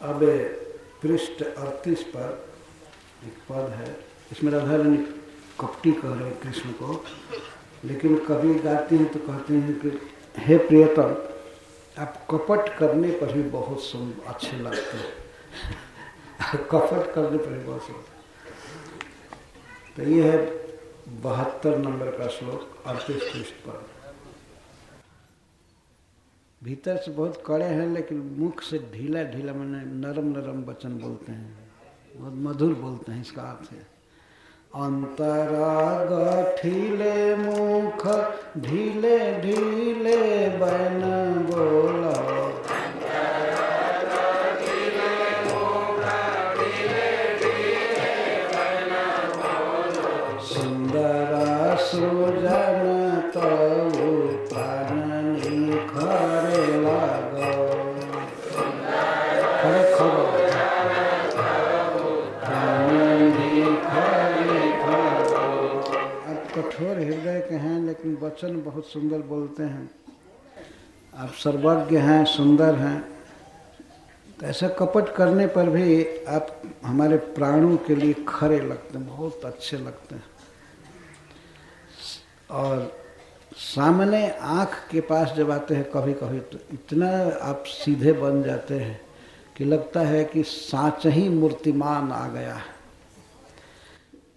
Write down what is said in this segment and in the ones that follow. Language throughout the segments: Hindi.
अब पृष्ठ 38 पर एक पद है, इसमें राधा रानी कपटी कह रहे हैं कृष्ण को, लेकिन कभी गाती हैं तो कहते हैं कि हे प्रियतम, आप कपट करने पर भी बहुत अच्छे लगते हैं। कपट करने पर भी बहुत सुंदर। तो ये है 72 नंबर का श्लोक 38 पृष्ठ पर। भीतर से बहुत कड़े हैं, लेकिन मुख से ढीला ढीला मैंने नरम नरम वचन बोलते हैं, बहुत मधुर बोलते हैं। इसका अर्थ है अंतराग ठीले मुख ढीले ढीले बन बोला, सुंदरा सुजन तऊ प्राण निखरे लागो, खरे खरो कठोर हृदय के हैं, लेकिन वचन बहुत सुंदर बोलते हैं। आप सर्वज्ञ हैं, सुंदर हैं, तो ऐसा कपट करने पर भी आप हमारे प्राणों के लिए खरे लगते हैं, बहुत अच्छे लगते हैं। और सामने आँख के पास जब आते हैं कभी कभी तो इतना आप सीधे बन जाते हैं कि लगता है कि साँच ही मूर्तिमान आ गया है।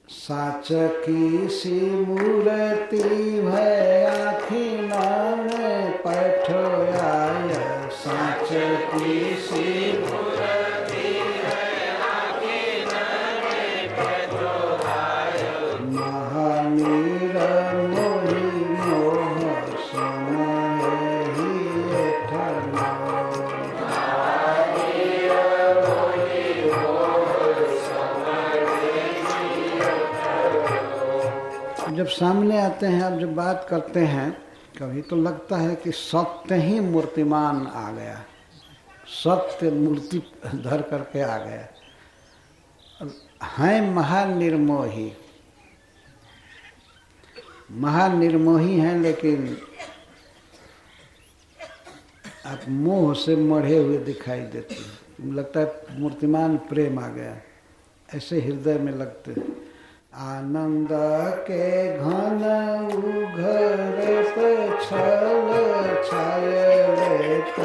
साच की सी मूर्ति भय आँखी नाम पैठो आय, साच की सी मूर्ति भय आँखी नाम पैठो आय, महानीर मोहि मोह समय ही ठनो, जब सामने आते हैं, अब जब बात करते हैं कभी तो लगता है कि सत्य ही मूर्तिमान आ गया, सत्य मूर्ति धर करके आ गया। हैं महानिर्मोही, महानिर्मोही हैं, लेकिन आप मोह से मढ़े हुए दिखाई देते हैं। लगता है मूर्तिमान प्रेम आ गया, ऐसे हृदय में लगते हैं। आनंद के घन उघरे पे छल छाये लेत,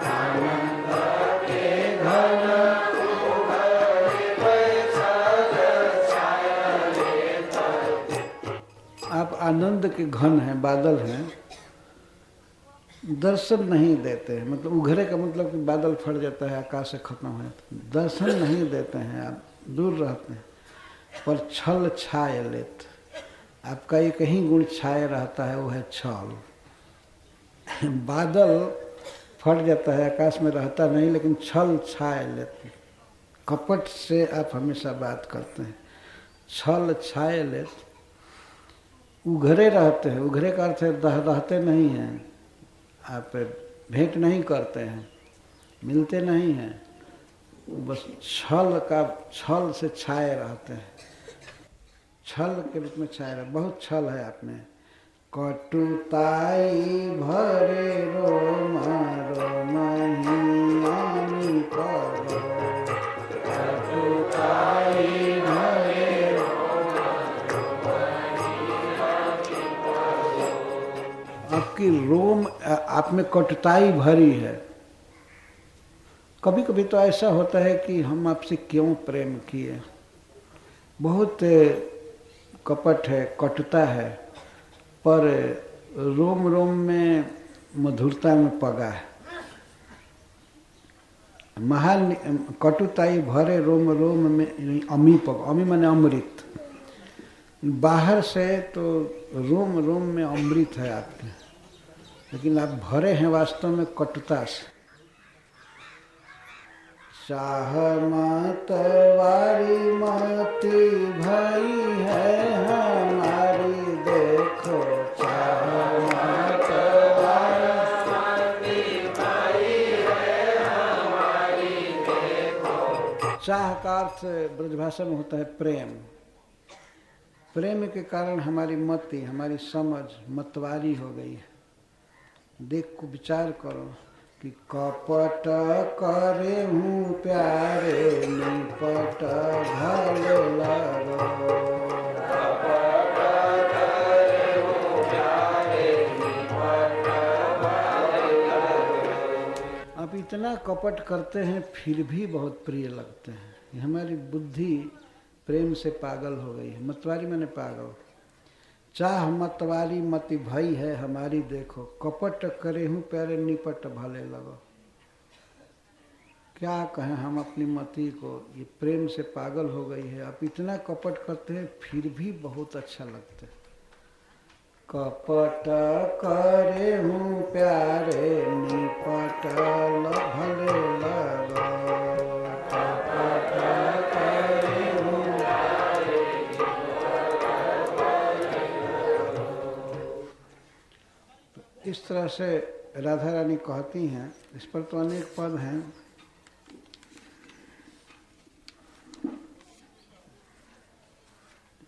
आनंद के घन उघरे पे छल छाये लेत। आप आनंद के घन हैं, बादल हैं, दर्शन नहीं देते हैं। मतलब उघरे का मतलब कि बादल फट जाता है, आकाश से खत्म हो जाता है, दर्शन नहीं देते हैं, आप दूर रहते हैं। पर छल छाय लेत, आपका एक ही गुण छाए रहता है, वो है छल। बादल फट जाता है, आकाश में रहता नहीं, लेकिन छल छाए लेत, कपट से आप हमेशा बात करते हैं। छल छाए लेत, उघरे रहते हैं। उघरे का अर्थ है रहते नहीं हैं, आप भेंट नहीं करते हैं, मिलते नहीं हैं, बस छल से छाए रहते हैं, छल के रूप में छाए रहते। बहुत छल है आप में। कटुताई भरे रोम रोमहियानी करो, कटुताई भरे रोम रोमहियानी करो। आपकी रोम आप में कटुताई भरी है। कभी कभी तो ऐसा होता है कि हम आपसे क्यों प्रेम किए, बहुत कपट है, कटुता है, पर रोम रोम में मधुरता में पगा है। महान कटुताई भरे रोम रोम में अमी पग, अमी माने अमृत। बाहर से तो रोम रोम में अमृत है आपके, लेकिन आप भरे हैं वास्तव में कटुता से। चाह मत वारी मती भई है हमारी, देखो चाह मत वारी मती भई है हमारी, देखो। चाह का अर्थ ब्रजभाषा में होता है प्रेम। प्रेम के कारण हमारी मति, हमारी समझ मतवारी हो गई है। देख को विचार करो, कि कपट करे हूँ प्यारे निपट भले लगो। आप इतना कपट करते हैं फिर भी बहुत प्रिय लगते हैं। ये हमारी बुद्धि प्रेम से पागल हो गई है। मतवारी मैंने पागल, चाह मतवारी मति भई है हमारी देखो, कपट करे हूँ प्यारे निपट भले लगो। क्या कहें हम अपनी मति को, ये प्रेम से पागल हो गई है। आप इतना कपट करते हैं फिर भी बहुत अच्छा लगता है। कपट करे हूँ प्यारे निपट भले लगो। कपट करे हूँ इस तरह से राधा रानी कहती हैं। इस पर तो अनेक पद हैं।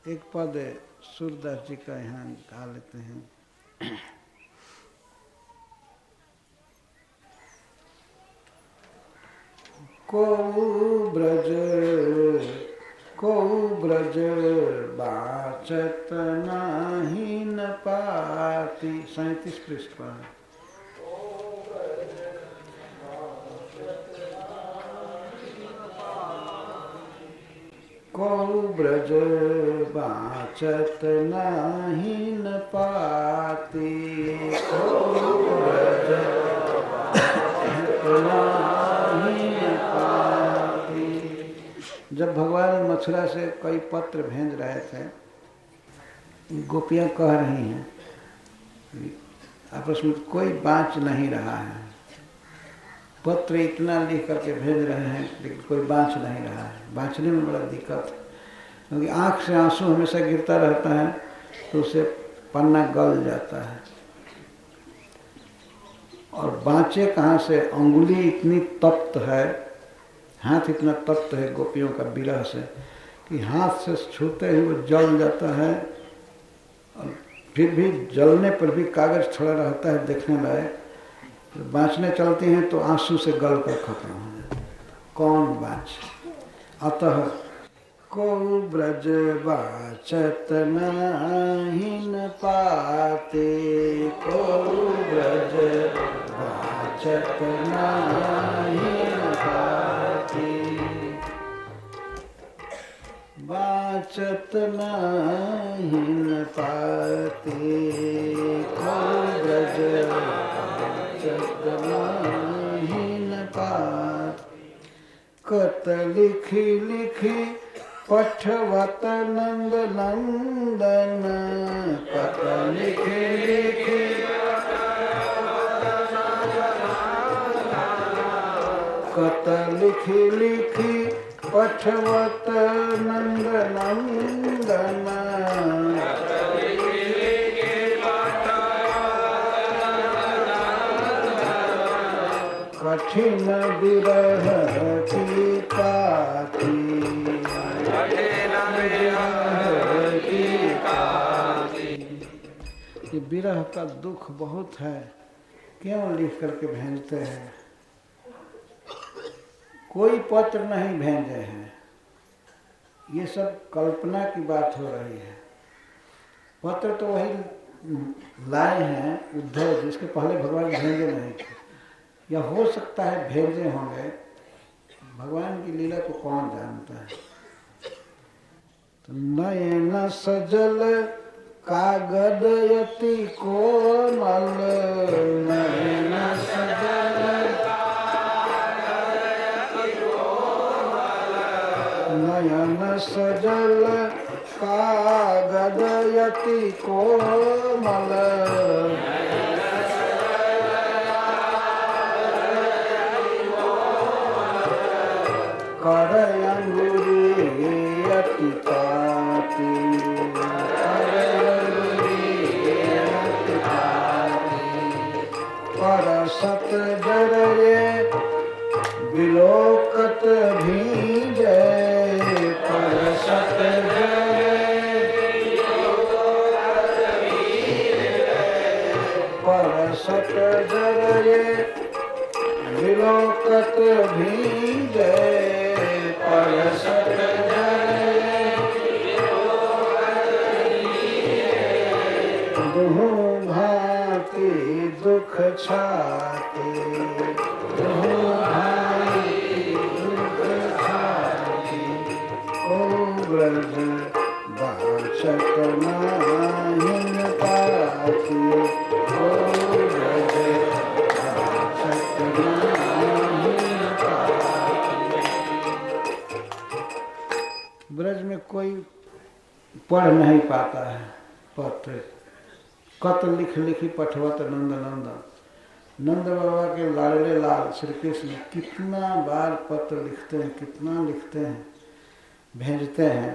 एक पद सूरदास जी का यहाँ गा लेते हैं। को ब्रज बाचत नाही न पाती। 37 पृष्ठ पर। को ब्रज बाचत नाही न पाती। को ब्रज बाचत नाही न पाती। जब भगवान मथुरा से कई पत्र भेज रहे थे, गोपियाँ कह रही हैं आपस में कोई बाँच नहीं रहा है। पत्र इतना लिख करके भेज रहे हैं लेकिन कोई बाँच नहीं रहा है। बाँचने में बड़ा दिक्कत है, क्योंकि आँख से आंसू हमेशा गिरता रहता है तो उसे पन्ना गल जाता है। और बाँचे कहाँ से, अंगुली इतनी तप्त है, हाथ इतना तप्त है गोपियों का विरह से कि हाथ से छूते ही वो जल जाता है। और फिर भी जलने पर भी कागज थोड़ा रहता है देखने लायक। बाँचने चलती हैं तो आंसू से गल कर खत्म हो जाता है। कौन बाँचे? अतः को ब्रज बाचत नाही न पाते। को ब्रज बाचत नाही न पाते। बाचत नाही न पाते। को ब्रज बाचत नाही न पाते। कत लिखी लिखी पठवत नंद नंदन। कत लिखी लिखी कत लिखी लिखी पठवत नंद नंदन। कठिन विरह की पाती। ये विरह का दुख बहुत है, क्यों लिख करके भेजते हैं? कोई पत्र नहीं भेजे हैं, ये सब कल्पना की बात हो रही है। पत्र तो वही लाए हैं उद्धव, जिसके पहले भगवान भेजे नहीं थे, या हो सकता है भेजे होंगे। भगवान की लीला को कौन जानता है। तो नयन सजल कागदयति कोमल। नयन सजल नयन सजल कागदयति कोमल। कर अंगुरी अति पाती। परसत जरये विलोकत भीजे। परसत परसत जरये बिलोकत भीजे परसत जरे दुहु भांति दुख छाते दुहु भांति दुख छाते ओ ब्रज बाचक नाहिन पाती ओ ब्रज बाचक नाहिन पाती। ब्रज में कोई पढ़ नहीं पाता है पत्र। कत लिख लिखी पठवत नंद नंदन। नंद बाबा के लाडले लाल श्री कृष्ण कितना बार पत्र लिखते हैं, कितना लिखते हैं, भेजते हैं,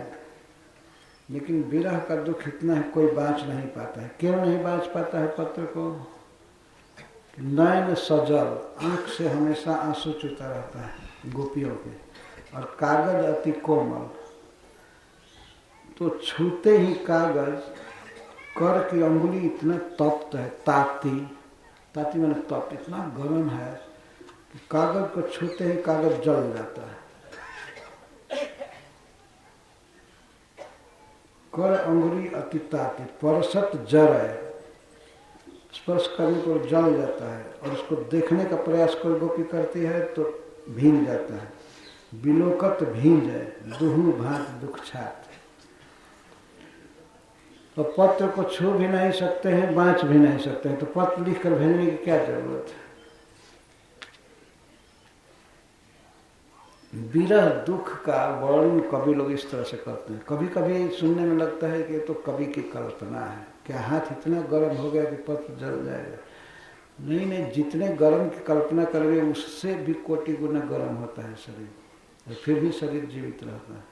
लेकिन विरह का दुख इतना है कोई बाँच नहीं पाता है। क्यों नहीं बाँच पाता है पत्र को? नयन सजल, आँख से हमेशा आंसू चूता रहता है गोपियों के, और कागज अति कोमल, तो छूते ही कागज कर की अंगुली इतना तप्त है, ताती ताती मैंने तप्त इतना गर्म है कि कागज को छूते ही कागज जल जाता है। कर अंगुली अति ताती परसत जर है, स्पर्श करने को जल जाता है, और उसको देखने का प्रयास कोई गोपी करती है तो भीग जाता है। बिलोकत भींज है दुहु भांत दुख छात। तो पत्र को छू भी नहीं सकते हैं, बाँच भी नहीं सकते हैं, तो पत्र लिख कर भेजने की क्या जरूरत है? विरह दुख का वर्णन कवि लोग इस तरह से करते हैं। कभी कभी सुनने में लगता है कि ये तो कवि की कल्पना है, क्या हाथ इतना गर्म हो गया कि पत्र जल जाएगा। नहीं नहीं, जितने गर्म की कल्पना करोगे उससे भी कोटि गुना गर्म होता है शरीर, और फिर भी शरीर जीवित रहता है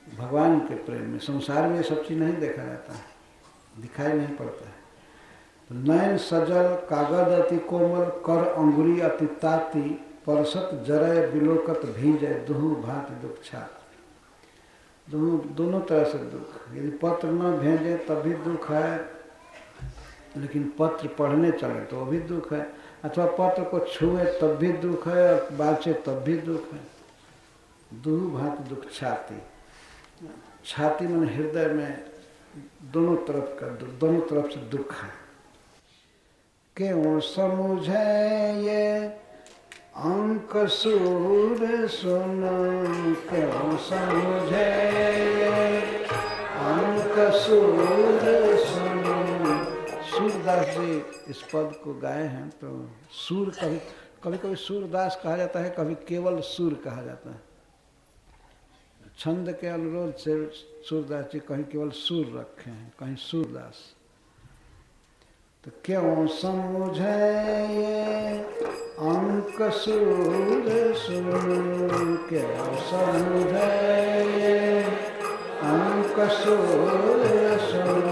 भगवान के प्रेम में। संसार में ये सब चीज नहीं देखा जाता है, दिखाई नहीं पड़ता है। तो नयन सजल कागज अति कोमल कर अंगुली अति ताती परसत जरय बिलोकत भीजय दुहु भांति दुख छात। दोनों तरह से दुख। यदि पत्र न भेजे तब भी दुख है, लेकिन पत्र पढ़ने चले तो भी दुख है, अथवा पत्र को छुए तब भी दुख है, और बाँचे तब भी दुख है। दुहु भांति दुख छाती। छाती मन हृदय में दोनों तरफ से दुख है। क्यों समझे ये अंक सूर सुन, क्यों समझे अंक सूर सुन। सूरदास जी इस पद को गाए हैं। तो सूर कभी कभी सूरदास कहा जाता है, कभी केवल सूर कहा जाता है। छंद के अनुरोध से सूरदास जी कहीं केवल सूर रखे हैं, कहीं सूरदास। तो क्यों समझे अंक सूर सुन, क्यों समझे अंक सूर सुन।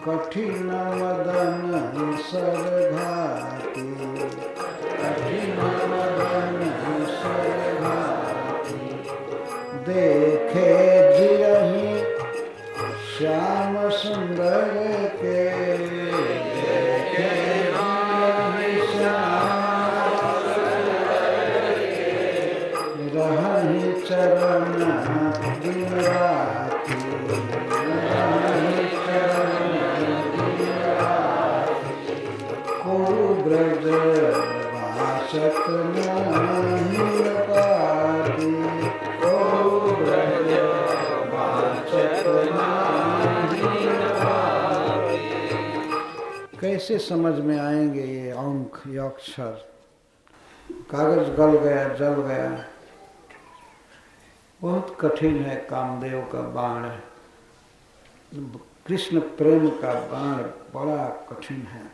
कठिन मदन सरघाती, कठिन मदन सरघाती। देखे जियहि श्याम सुंदर के, देखे जियहि श्याम सुंदर के। रहहि चरण दिन राति, रहहि चरण दिन राति। को ब्रज वासक नहीं पाती, कैसे समझ में आएंगे ये अंक, ये अक्षर? कागज गल गया, जल गया। बहुत कठिन है कामदेव का बाण। कृष्ण प्रेम का बाण बड़ा कठिन है।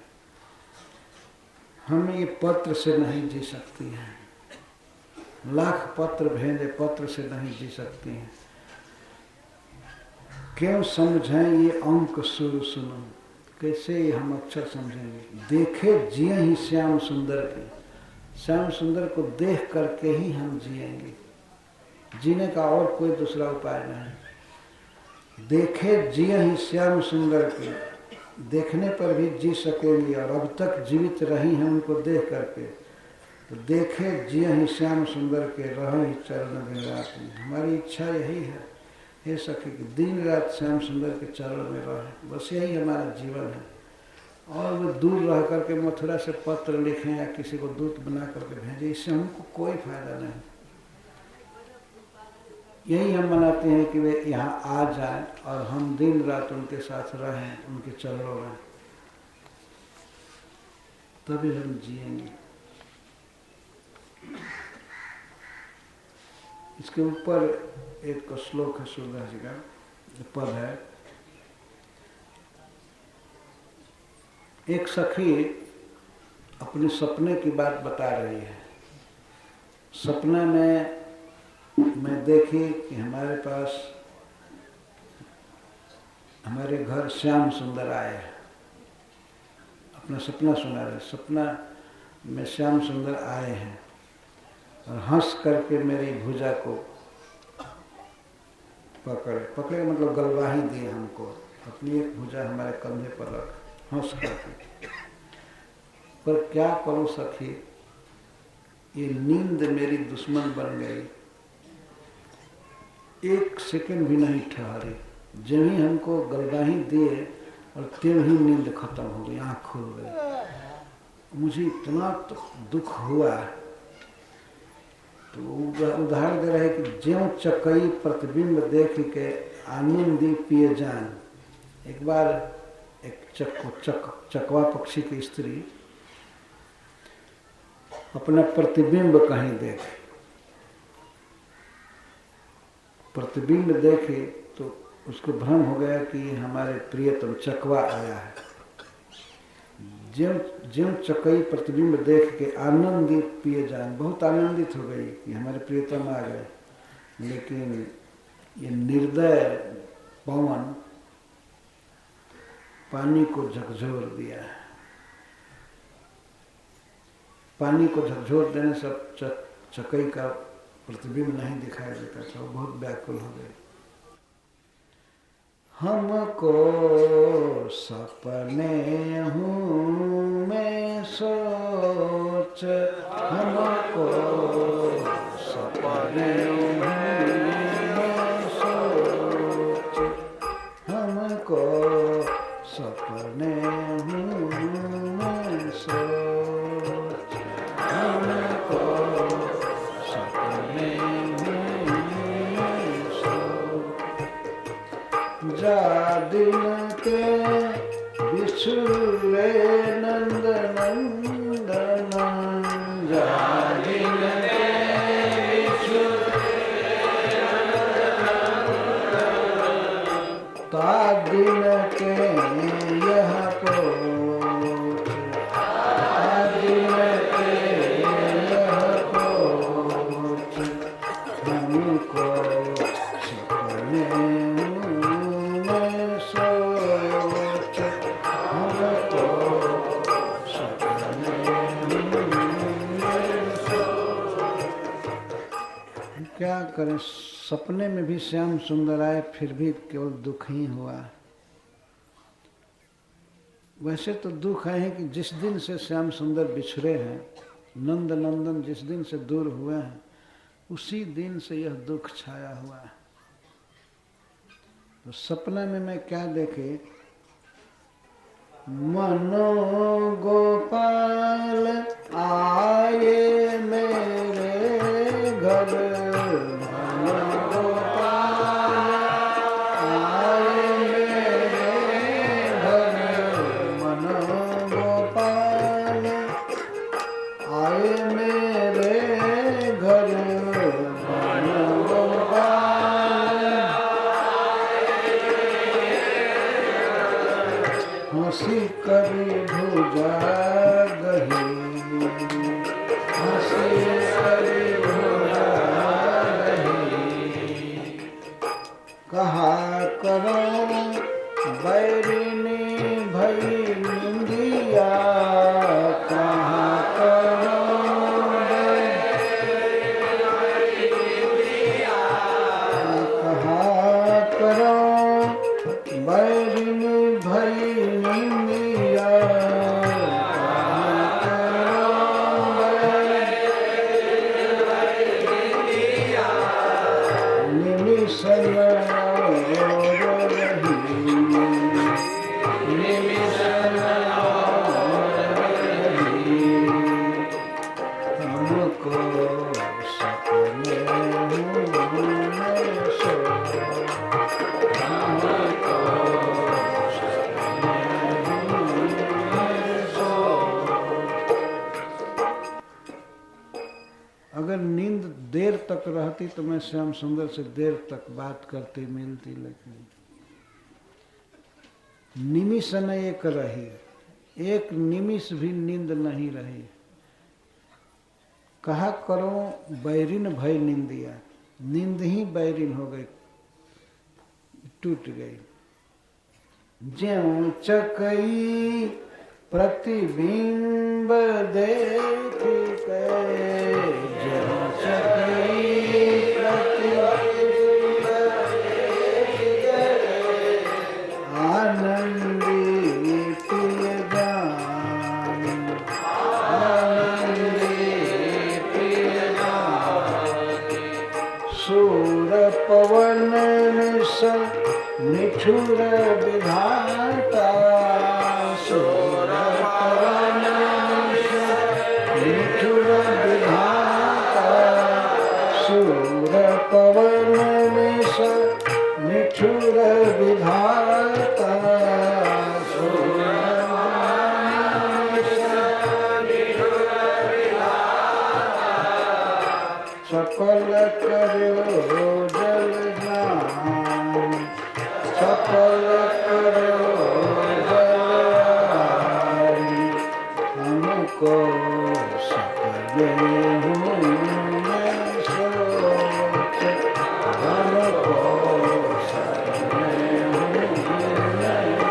हम ये पत्र से नहीं जी सकती हैं। लाख पत्र भेजे, पत्र से नहीं जी सकती हैं। क्यों समझें ये अंक सुर सुनो, कैसे हम अक्षर समझेंगे? देखे जिए ही श्याम सुंदर के, श्याम सुंदर को देख करके ही हम जिएंगे। जीने का और कोई दूसरा उपाय नहीं। देखे जिए ही श्याम सुंदर के, देखने पर भी जी सकेंगे, और अब तक जीवित रही हैं उनको देख करके। तो देखे जिये ही श्याम सुंदर के रहो ही चरण दिन रात में। हमारी इच्छा यही है हे सखी कि दिन रात श्याम सुंदर के चरण में रहे, बस यही हमारा जीवन है। और वो दूर रह करके मथुरा से पत्र लिखें या किसी को दूत बना करके भेजें, इससे हमको कोई फायदा नहीं। यही हम मनाते हैं कि वे यहाँ आ जाएं और हम दिन रात उनके साथ रहें, उनके चरणों में, तभी हम जिएंगे। इसके ऊपर एक श्लोक है सूरदास जी का, पद है, एक सखी अपने सपने की बात बता रही है। सपने में मैं देखी कि हमारे पास हमारे घर श्याम सुंदर आए हैं। अपना सपना सुना रहे, सपना में श्याम सुंदर आए हैं और हंस करके मेरी भुजा को पकड़े मतलब गलवाही दी हमको, अपनी एक भुजा हमारे कंधे पर रख हंस करके। पर क्या करूं सखी, ये नींद मेरी दुश्मन बन गई, एक सेकंड भी नहीं ठहरी। जब ही हमको गलवाही दिए और त्यों ही नींद खत्म हो गई, आँख खुल गई। मुझे इतना दुख हुआ। तो उदाहरण दे रहे कि ज्यों चकई प्रतिबिंब देख के आनंदी पिए जान। एक बार एक चकवा पक्षी की स्त्री अपना प्रतिबिंब कहीं देखे, प्रतिबिंब देखे तो उसको भ्रम हो गया कि हमारे प्रियतम चकवा आया है। ज्यों चकई प्रतिबिंब देख के आनंदित पिए जान, बहुत आनंदित हो गई कि हमारे प्रियतम आ गए। लेकिन ये निर्दय पवन पानी को झकझोर दिया है। पानी को झकझोर देने से चकई का प्रतिबिंब नहीं दिखाई देता था, बहुत व्याकुल हो गए। हमको सपने हूँ मैं सोच, हमको सपने हूँ मैं सोच, हमको सपने हूँ मैं सोच, हमको सपने हूँ मैं सोच। जा दिन के बिछुए नंद नंदन, जा दिन के बिछुए ता दिन के यह पोछ, ता दिन के यह पोछ, हमको सपने क्या करें। सपने में भी श्याम सुंदर आए, फिर भी केवल दुख ही हुआ। वैसे तो दुख है कि जिस दिन से श्याम सुंदर बिछड़े हैं, नंद नंदन जिस दिन से दूर हुए हैं, उसी दिन से यह दुख छाया हुआ है। तो सपना में मैं क्या देखे, मनो गोपाल आए मेरे घर, हंसी करी भुजा अगर नींद देर तक रहती तो मैं श्याम सुंदर से देर तक बात करती मिलती, लेकिन निमिष न एक रही, एक निमिष भी नींद नहीं रही। कहा करो बैरिन भय नींदिया, नींद ही बैरिन हो गई, टूट गई। ज्यों चकई प्रतिबिंब देखी के, ज्यों चकई प्रतिबिंब देखी के, आनंदी प्रिय जान, आनंदी प्रिय जान, सूर पवन निसल निठुर विधाता, सूर पवन निठुर विधाता, सूर पवन निठुर विधाता, सूर सकल करो जल जान, सकल करो जलाई, हमको सकल सोच, हमको सकल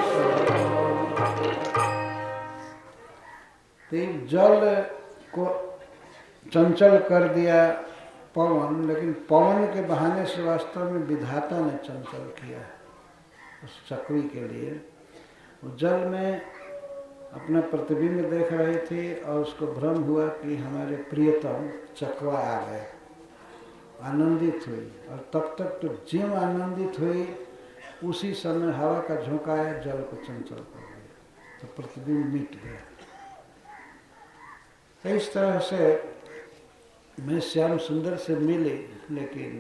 सोच। जल को चंचल कर दिया पवन, लेकिन पवन के बहाने से वास्तव में विधाता ने चंचल किया उस चक्री के लिए। वो जल में अपना प्रतिबिंब देख रही थी और उसको भ्रम हुआ कि हमारे प्रियतम चकवा आ गए, आनंदित हुई। और तब तक तो ज्यों आनंदित हुई उसी समय हवा का झोंका आया, जल को चंचल कर दिया, तो प्रतिबिंब मिट गया। तो इस तरह से मैं श्याम सुंदर से मिली, लेकिन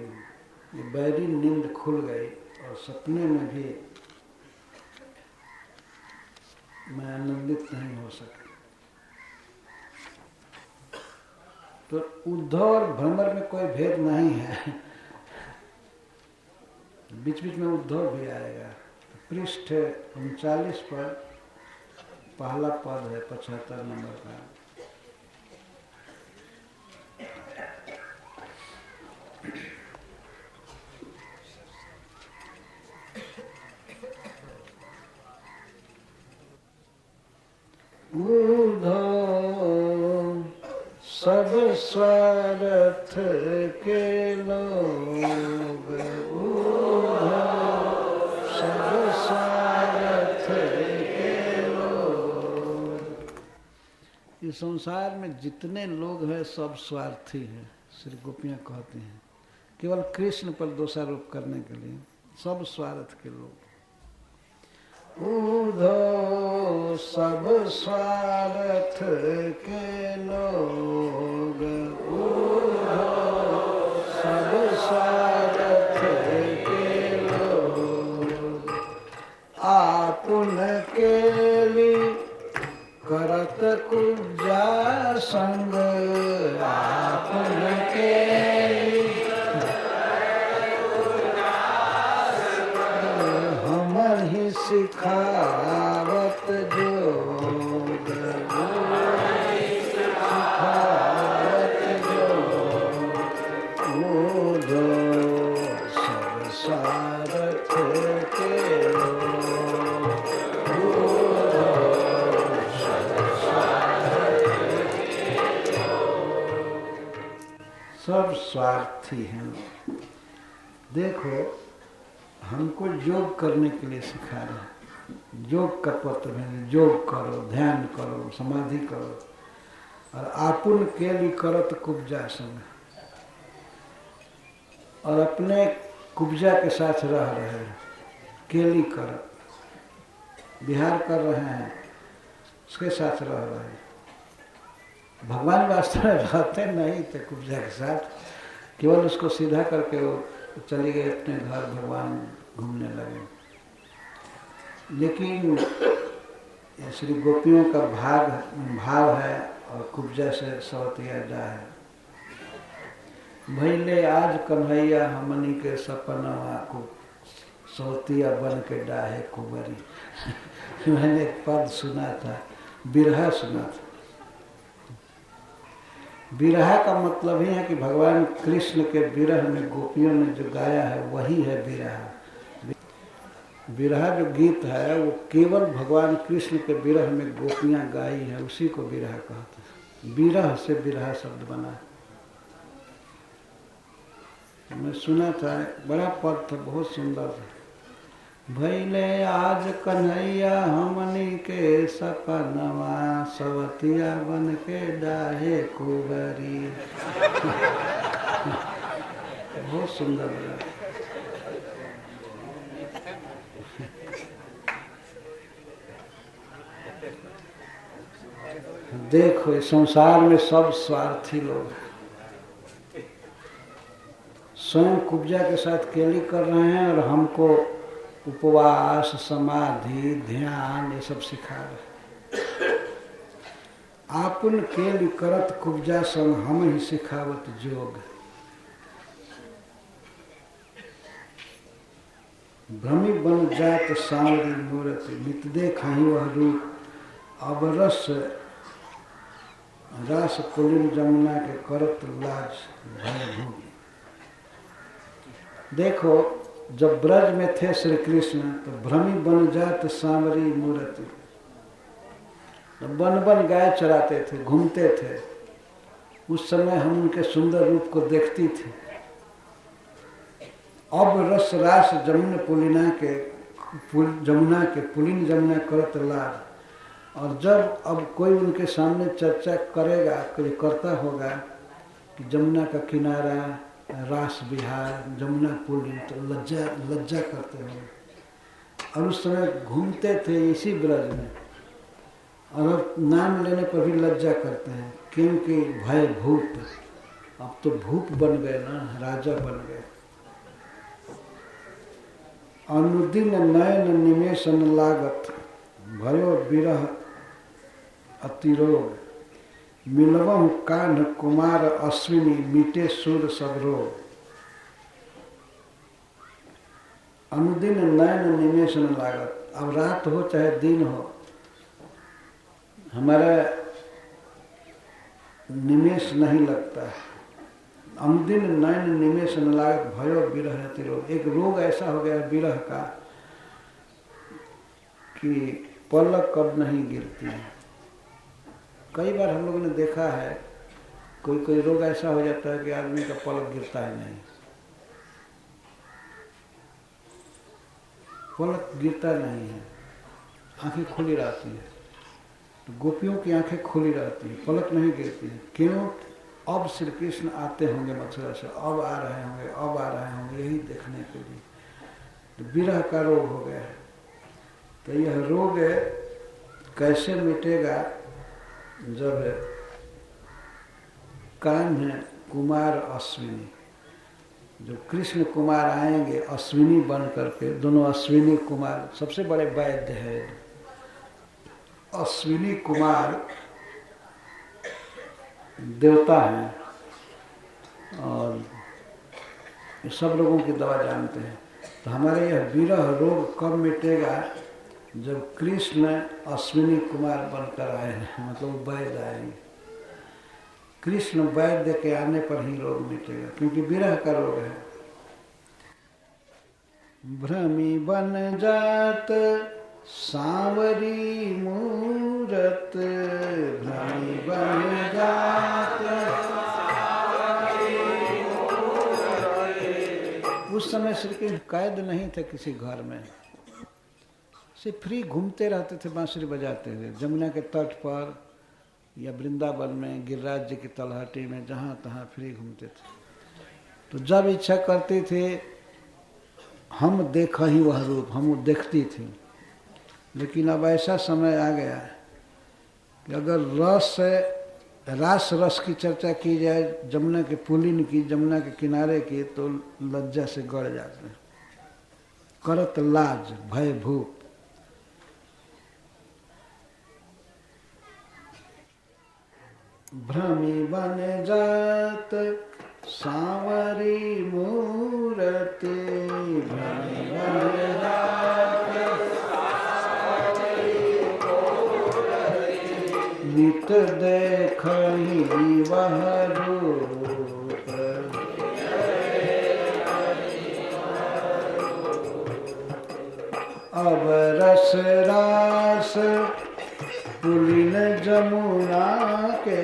ये बैरी नींद खुल गई और सपने में भी मैं आनंदित नहीं हो सका। तो उद्धव और भ्रमर में कोई भेद नहीं है, बीच बीच में उद्धव भी आएगा। पृष्ठ 39 पर पहला पद है 75 नंबर का। सब स्वार्थ के लोग, सब स्वार्थ के लोग। इस संसार में जितने लोग हैं सब स्वार्थी हैं, श्री गोपियाँ कहती हैं, केवल कृष्ण पर दोषारोप करने के लिए सब स्वार्थ के लोग। उधो सब स्वार्थ के लोग, उधो सब स्वार्थ के लोग, आपुन के लिए करत कुजा संग, आपुन के सिखावत जोग, सिखावत जोग, वो जो सब स्वार्थ के लोग, वो सब स्वार्थ के लोग, सब स्वार्थी हैं। देखो, हमको योग करने के लिए सिखा रहे हैं, योग का पत्र है, योग करो, ध्यान करो, समाधि करो। और आपुन के लिए करत कुब्जा संग, और अपने कुब्जा के साथ रह रहे हैं, केली करत, विहार कर रहे हैं, उसके साथ रह रहे हैं। भगवान वास्तव में रहते नहीं थे कुब्जा के साथ, केवल उसको सीधा करके वो चले गए अपने घर, भगवान घूमने लगे। लेकिन श्री गोपियों का भाव है और कुब्जा से सवतिया जा है। भैले आज कन्हैया हमनी के सपनवा को सौतिया बन के डाहे कुंवरी। मैंने एक पद सुना था, बिरहा सुना था। बिरहा का मतलब ही है कि भगवान कृष्ण के विरह में गोपियों ने जो गाया है वही है बिरहा। बिरहा जो गीत है वो केवल भगवान कृष्ण के विरह में गोपियां गाई है, उसी को बिरहा कहते हैं। विरह से बिरहा शब्द बना। मैं सुना था, बड़ा पद था, बहुत सुंदर था। भैले आज कन्हैया हमनी के सपनवा सवतिया बन के डाहे कुंवरी। बहुत सुंदर लगा। देखो इस संसार में सब स्वार्थी लोग, स्वयं कुब्जा के साथ केली कर रहे हैं और हमको उपवास, समाधि, ध्यान ये सब सिखा रहे। आपन केली करत कुब्जा संग हम ही सिखावत जोग। भ्रमी बन जात सांवरी मूरत, नित देखहि वह रूप। अब रस रास पुलिन जमुना के करत लाज भय भूमि। देखो जब ब्रज में थे श्री कृष्ण तो भ्रमी बन जात सांवरी मूर्ति, बन बन गाय चराते थे, घूमते थे। उस समय हम उनके सुंदर रूप को देखती थी। अब रस रास जमुना के पुलिन जमुना करत लाज। और जब अब कोई उनके सामने चर्चा करेगा, कोई करता होगा कि जमुना का किनारा, रास विहार, जमुना पुलिन, तो लज्जा करते हैं। और उस समय घूमते थे इसी ब्रज में, और अब नाम लेने पर भी लज्जा करते हैं, क्योंकि भय भूप। अब तो भूप बन गए ना, राजा बन गए। अनुदिन नयन निमेषन लागत, भयो विरह अतिरोग। मिलवहु कान्ह कुमार अश्विनी, मीटे सुर सब रोग। अनुदिन नयन निमेषन लागत, अब रात हो चाहे दिन हो, हमारा निमेष नहीं लगता है। अनुदिन नयन निमेषन लागत, भयो विरह अतिरोग। एक रोग ऐसा हो गया विरह का कि पलक कब नहीं गिरती है। कई बार हम लोगों ने देखा है, कोई कोई रोग ऐसा हो जाता है कि आदमी का पलक गिरता है नहीं, पलक गिरता नहीं है, आंखें खुली रहती है। तो गोपियों की आंखें खुली रहती है, पलक नहीं गिरती है। क्यों? अब श्री कृष्ण आते होंगे मथुरा से, अब आ रहे होंगे, अब आ रहे होंगे, यही देखने के लिए। तो विरह का रोग हो गया है। तो यह रोग कैसे मिटेगा? जब कान्ह कुमार अश्विनी, जो कृष्ण कुमार आएंगे अश्विनी बन करके, दोनों अश्विनी कुमार सबसे बड़े वैद्य है। अश्विनी कुमार देवता हैं और सब लोगों की दवा जानते हैं। तो हमारे यह विरह रोग कब मिटेगा? जब कृष्ण अश्विनी कुमार बनकर आए हैं, मतलब वैद्य आएंगे। कृष्ण वैद्य के आने पर ही रोग मिटेगा, क्योंकि विरह का रोग है। भ्रमी बन जात सांवरी मूरत, भ्रमी बन जात सांवरी मूरत। उस समय श्री कृष्ण कैद नहीं थे किसी घर में, से फ्री घूमते रहते थे बांसुरी बजाते हुए, जमुना के तट पर या वृंदावन में, गिरिराज जी की तलहटी में, जहाँ तहाँ फ्री घूमते थे। तो जब इच्छा करते थे हम देखा ही वह रूप, हम देखती थी। लेकिन अब ऐसा समय आ गया कि अगर रास रस की चर्चा की जाए, जमुना के पुलिन की, जमुना के किनारे की, तो लज्जा से गड़ जाते हैं। करत लाज भय भूप। भ्रमी बन जात सांवरी मूरति भले भले रात नित देखहि वह रूप अब रस रास पुलिन जमुना के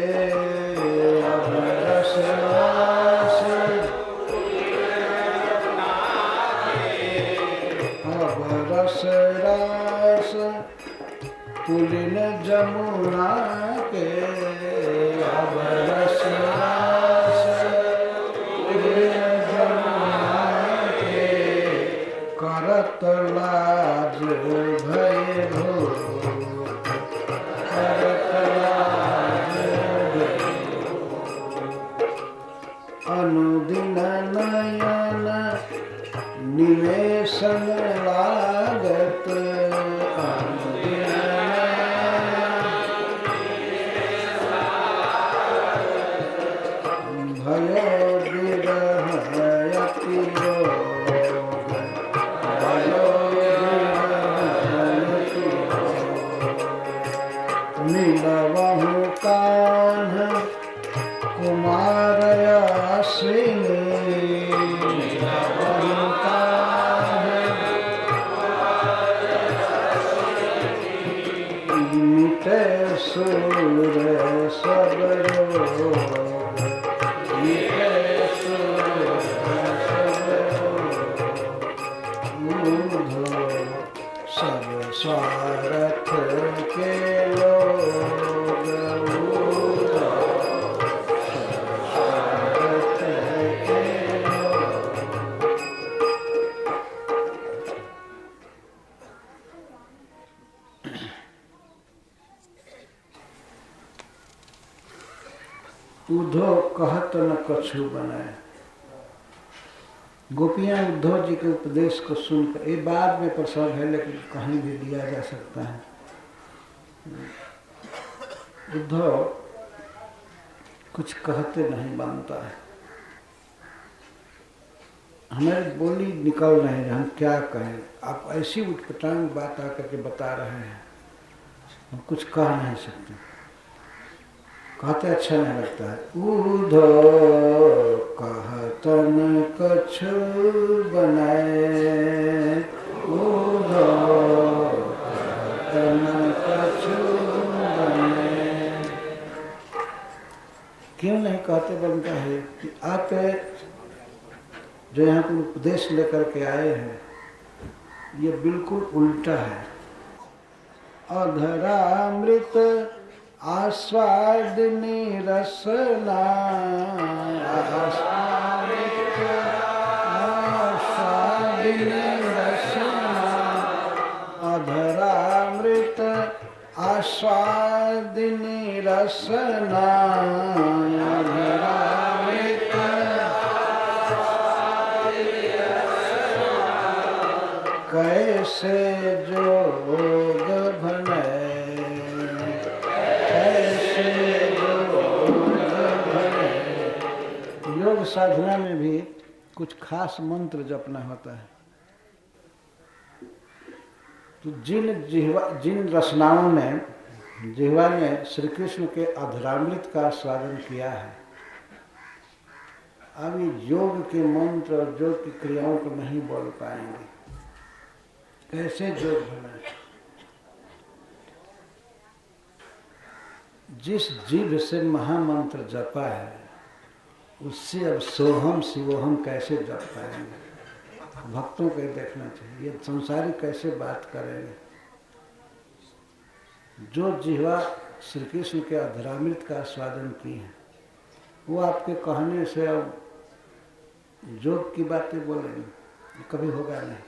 अब रस रास अब रस रास पुलिन जमुना के अब रस रास पुलिन जमुना के करत लाज भय भूत करत लाज अनुदिन नयन निवेशन लागत अनुदिन भयो विरह अति रोग भयो विरह अति रोग मिलवहु कान्ह कुमार अश्विनी मिलवहु मिटे सुर सब रोग मिटे सुर सब रोग सब स्वार्थ के लोग स्वार्थ के लोग उद्धव कहत न कछु बनाए। गोपियां उद्धव जी के उपदेश को सुनकर, ये बाद में प्रसंग है लेकिन कहीं भी दिया जा सकता है। उद्धव कुछ कहते नहीं बनता है, हमारी बोली निकल रहे हैं, हम क्या कहें। आप ऐसी उटपटांग बात आकर के बता रहे हैं, हम कुछ कह नहीं सकते, कहते अच्छा नहीं लगता है। उद्धव कहतन कछु बनाए, उद्धव कहतन कछु बनाए। क्यों नहीं कहते बनता है कि आप जो यहाँ पर उपदेश लेकर के आए हैं ये बिल्कुल उल्टा है। अधरामृत आस्वादिनी रसना आस्वादिनी रसना अधरामृत आस्वादिनी रसना अधरामृत कैसे जोग भले योग साधना में भी कुछ खास मंत्र जपना होता है। तो जिन रचनाओं में जिह्वा ने श्री कृष्ण के अधरामृत का स्वादन किया है, अब ये योग के मंत्र और योग की क्रियाओं को नहीं बोल पाएंगे। कैसे योग बना? जिस जीभ से महामंत्र जपा है उससे अब सोहम शिवोहम कैसे जप पाएंगे? भक्तों को देखना चाहिए, ये संसारी कैसे बात करेंगे। जो जिह्वा श्री कृष्ण के अधरामृत का स्वादन की है वो आपके कहने से अब जोग की बातें बोलेंगे, कभी होगा नहीं।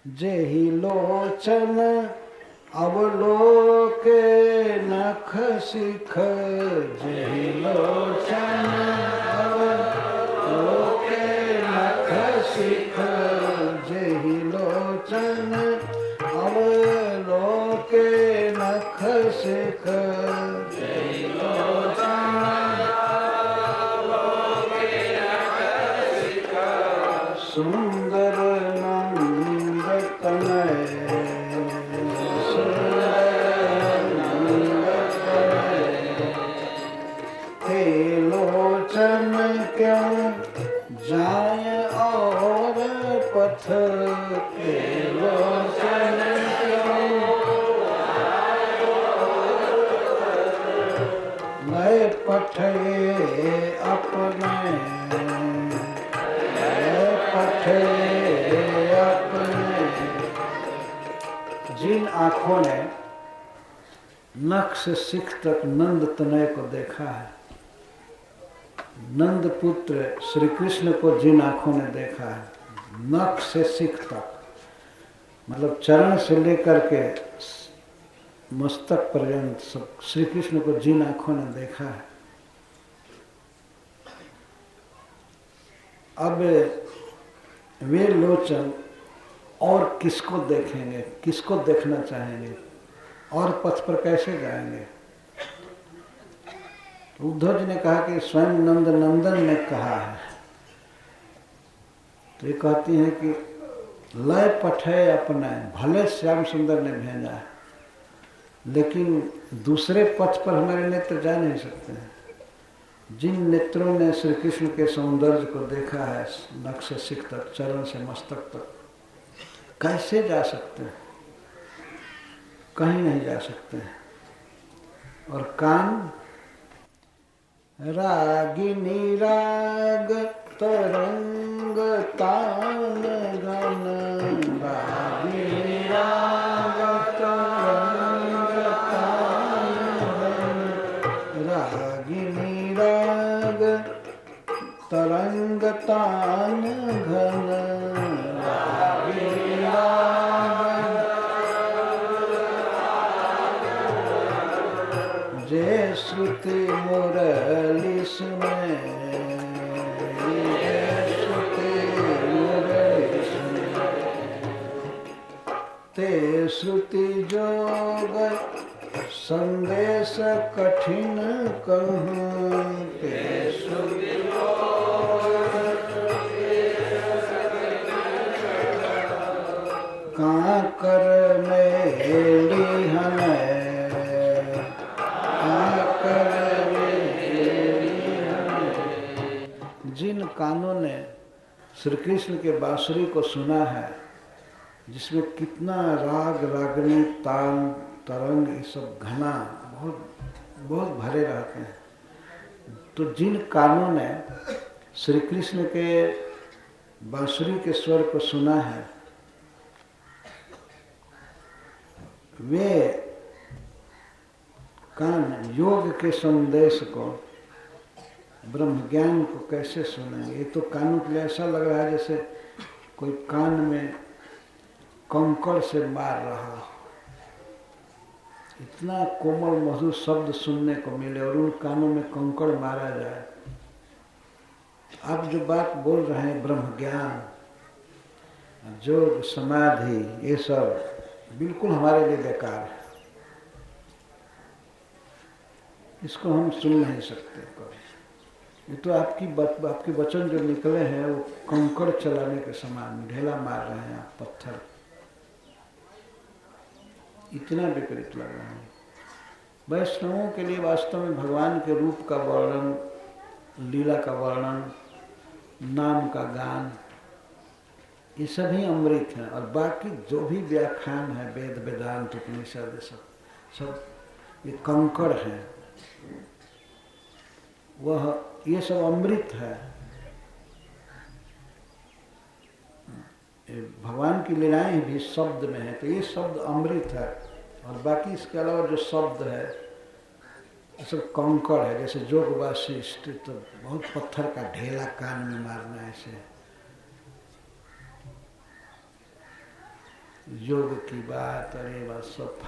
जेहि लोचन अवलोके नख शिख, जेहि लोचन अवलोके नख शिख, जेहि लोचन अवलोके नख शिख, जेहि लोचन पठये अपने, लय पठये अपने। जिन आंखों ने नख से सिख तक नंद तनय को देखा है, नंद पुत्र श्री कृष्ण को जिन आंखों ने देखा है, नख से सिख तक, मतलब चरण से लेकर के मस्तक पर्यंत सब श्री कृष्ण को जिन आंखों ने देखा है, अब वे लोचन और किसको देखेंगे, किसको देखना चाहेंगे, और पथ पर कैसे जाएंगे। उद्धव जी ने कहा कि स्वयं नंद नंदन ने कहा है, तो ये कहती हैं कि लय पठय अपना, भले श्याम सुंदर ने भेजा है, लेकिन दूसरे पथ पर हमारे नेत्र जा नहीं सकते हैं। जिन नेत्रों ने श्री कृष्ण के सौंदर्य को देखा है, नख से सिख तक, चरण से मस्तक तक, कैसे जा सकते हैं, कहीं नहीं जा सकते हैं। और कान, रागिनी राग तरंग तान गन, रागिनी राग तरंग तान गन, रागिनी राग तरंग तान घन, रागिनी राग जे श्रुति मुरली सुने, श्रुति मुरली सुने, ते श्रुति जोग संदेश कठिन कहूँ, ते श्रुति काकर मेली हमें, जिन कानों ने श्री कृष्ण के बांसुरी को सुना है, जिसमें कितना राग रागनी ताल तरंग ये सब घना बहुत बहुत भरे रहते हैं, तो जिन कानों ने श्री कृष्ण के बांसुरी के स्वर को सुना है, वे कान योग के संदेश को, ब्रह्म ज्ञान को कैसे सुनेंगे। ये तो कानों के लिए ऐसा लग रहा है जैसे कोई कान में कंकड़ से मार रहा हो, इतना कोमल मधुर शब्द सुनने को मिले और उन कानों में कंकड़ मारा जाए। आप जो बात बोल रहे हैं ब्रह्म ज्ञान, योग, समाधि, ये सब बिल्कुल हमारे लिए बेकार है, इसको हम सुन नहीं सकते कभी। ये तो आपकी वचन जो निकले हैं वो कंकड़ चलाने के समान, ढेला मार रहे हैं आप, पत्थर, इतना विपरीत लग रहा है। वैष्णवों के लिए वास्तव में भगवान के रूप का वर्णन, लीला का वर्णन, नाम का गान, ये सभी अमृत हैं। और बाकी जो भी व्याख्यान है, वेद वेदांत उपनिषद, सब ये कंकड़ हैं, वह ये सब अमृत है। भगवान की लीलाएं भी शब्द में है, तो ये शब्द अमृत है, और बाकी इसके अलावा जो शब्द है ये सब कंकड़ है। जैसे जोग वासिष्ठ, तो बहुत पत्थर का ढेला कान में मारना, ऐसे योग की बात, अरे बस सब